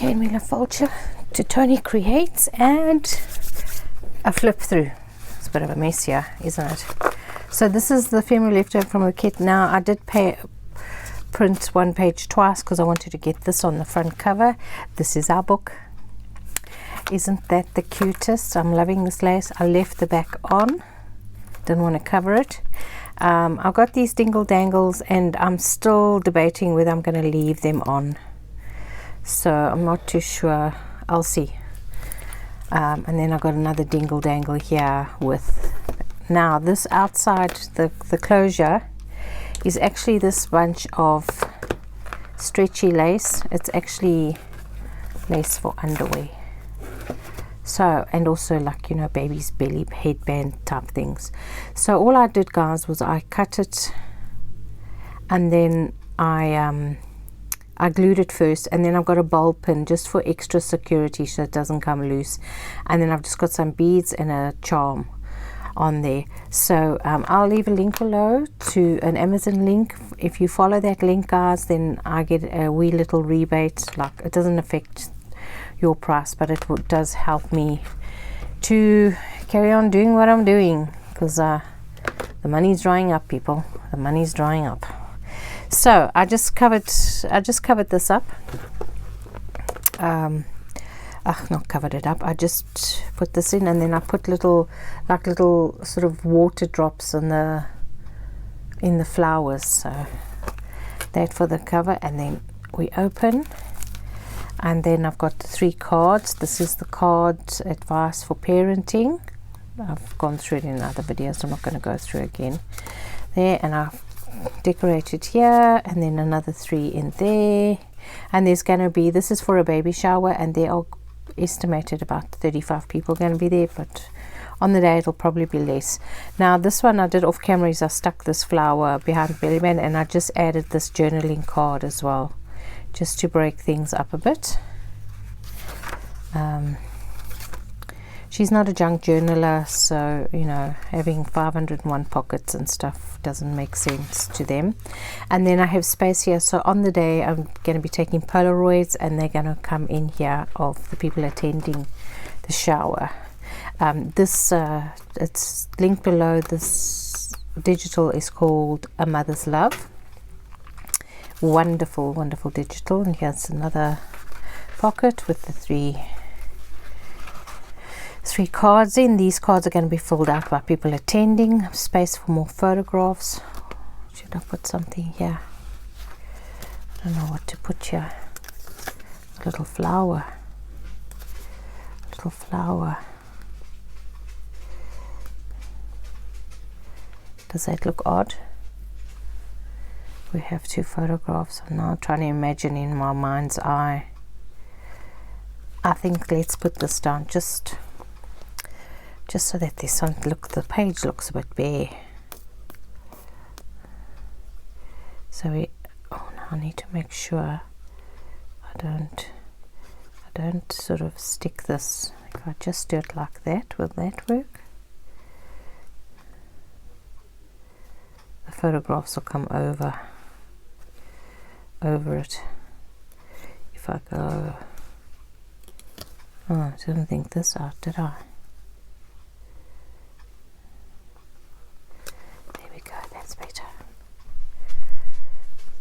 Okay, and we'll fold you to Toni Creates and a flip through. It's a bit of a mess here, isn't it? So this is the family leftover from the kit. Now I did print one page twice because I wanted to get this on the front cover. This is our book. Isn't that the cutest? I'm loving this lace. I left the back on, didn't want to cover it. I've got these dingle dangles and I'm still debating whether I'm going to leave them on, so I'm not too sure. I'll see. And then I've got another dingle dangle here with, now this outside the closure is actually this bunch of stretchy lace. It's actually lace for underwear. So, and also like, you know, baby's belly headband type things. So all I did, guys, was I cut it and then I glued it first, and then I've got a ball pin just for extra security so it doesn't come loose, and then I've just got some beads and a charm on there. So I'll leave a link below to an Amazon link. If you follow that link, guys, then I get a wee little rebate. Like, it doesn't affect your price, but it does help me to carry on doing what I'm doing, because the money's drying up, people. The money's drying up. So I just covered this up. Not covered it up. I just put this in, and then I put little sort of water drops in the flowers. So that for the cover, and then we open. And then I've got the 3 cards. This is the card advice for parenting. I've gone through it in other videos. I'm not going to go through again. There, and I've decorated here, and then another 3 in there. And there's going to be, this is for a baby shower, and there are estimated about 35 people going to be there, but on the day it'll probably be less. Now this one I did off camera is I stuck this flower behind the belly band, and I just added this journaling card as well, just to break things up a bit. She's not a junk journaler, so you know, having 501 pockets and stuff doesn't make sense to them. And then I have space here, so on the day I'm going to be taking Polaroids, and they're going to come in here of the people attending the shower. It's linked below. This digital is called A Mother's Love. Wonderful, wonderful digital. And here's another pocket with the three cards in. These cards are going to be filled out by people attending. Space for more photographs. Should I put something here? I don't know what to put here. A little flower. Little flower. Does that look odd? We have 2 photographs. I'm now trying to imagine in my mind's eye. I think let's put this down just so that this one, look, the page looks a bit bare. So now I need to make sure I don't sort of stick this. If I just do it like that, will that work? The photographs will come over it. If I go, oh, I didn't think this out, did I? There we go, that's better.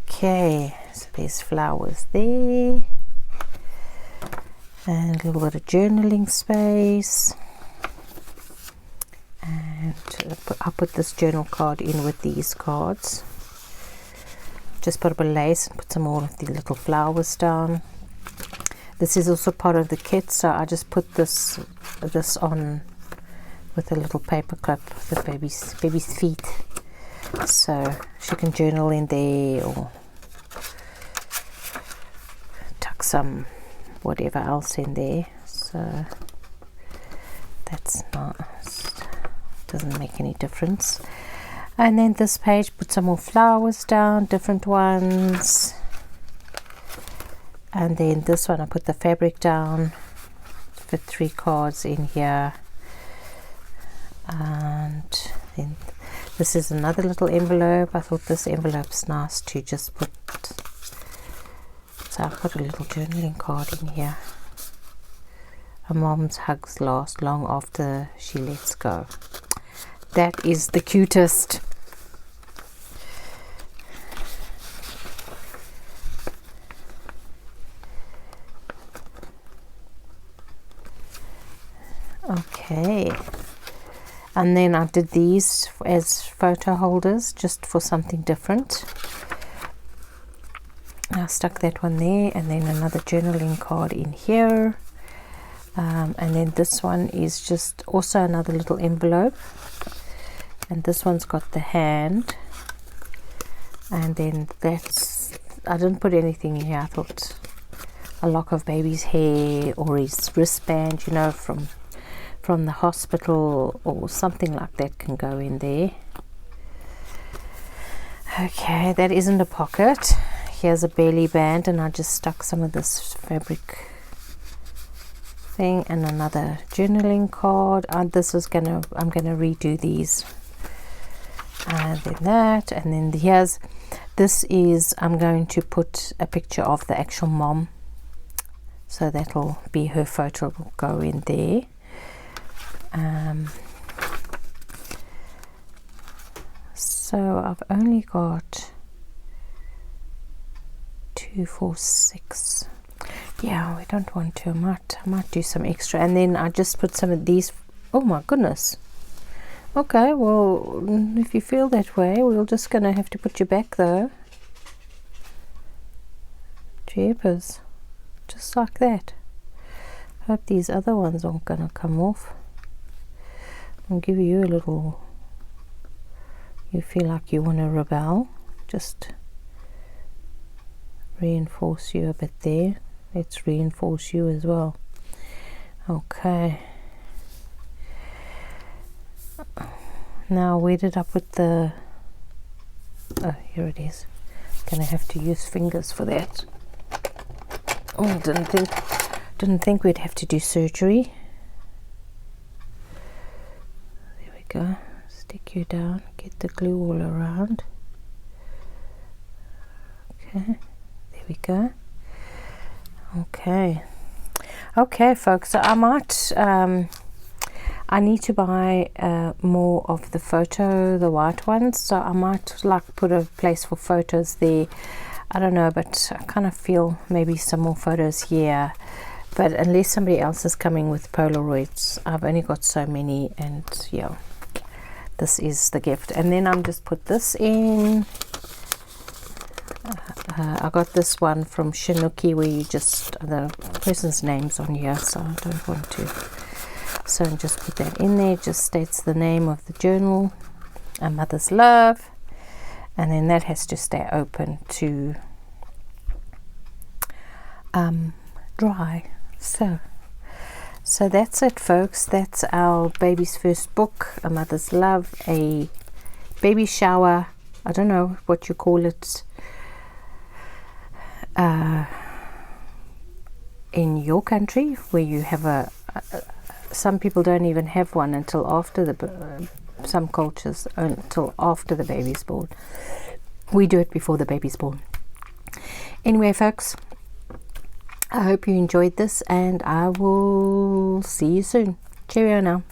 Okay, so there's flowers there, and a little bit of journaling space. And I'll put this journal card in with these cards. Just put up a lace and put some more of the little flowers down. This is also part of the kit, so I just put this on with a little paper clip for the baby's feet, so she can journal in there or tuck some whatever else in there. So that's nice. Doesn't make any difference. And then this page, put some more flowers down, different ones. And then this one, I put the fabric down, fit 3 cards in here. And then this is another little envelope. I thought this envelope's nice to just put So I've got a little journaling card in here. A mom's hugs last long after she lets go. That is the cutest. Okay, and then I did these as photo holders just for something different. I stuck that one there, and then another journaling card in here, and then this one is just also another little envelope, and this one's got the hand, and then that's, I didn't put anything in here. I thought a lock of baby's hair or his wristband, you know, from the hospital or something like that can go in there. Okay, that isn't a pocket. Here's a belly band, and I just stuck some of this fabric thing, and another journaling card. This is I'm gonna redo these, and then that, and then here's, this is, I'm going to put a picture of the actual mom, so that'll be her photo, will go in there. So I've only got 2, 4, 6. Yeah, we don't want to. I might do some extra, and then I just put some of these. Oh my goodness. Okay, well, if you feel that way, we're just gonna have to put you back though. Jeepers, just like that. Hope these other ones aren't gonna come off. I'll give you a little, you feel like you want to rebel, just reinforce you a bit there. Let's reinforce you as well. Okay, now where did I put the, oh, here it is. Gonna have to use fingers for that. Oh, didn't think we'd have to do surgery. Go, stick you down, get the glue all around. Okay, there we go. Okay folks, so I might I need to buy more of the photo, the white ones, so I might like put a place for photos there. I don't know, but I kind of feel maybe some more photos here, but unless somebody else is coming with Polaroids, I've only got so many, and yeah, this is the gift. And then I'm just put this in. I got this one from Shinuki, where you just, the person's name's on here, so I don't want to, so just put that in there. Just states the name of the journal, A Mother's Love, and then that has to stay open to dry. So that's it folks, that's our baby's first book, A Mother's Love, a baby shower, I don't know what you call it in your country, where you have some people don't even have one until after the some cultures until after the baby's born. We do it before the baby's born. Anyway folks, I hope you enjoyed this, and I will see you soon. Cheerio now.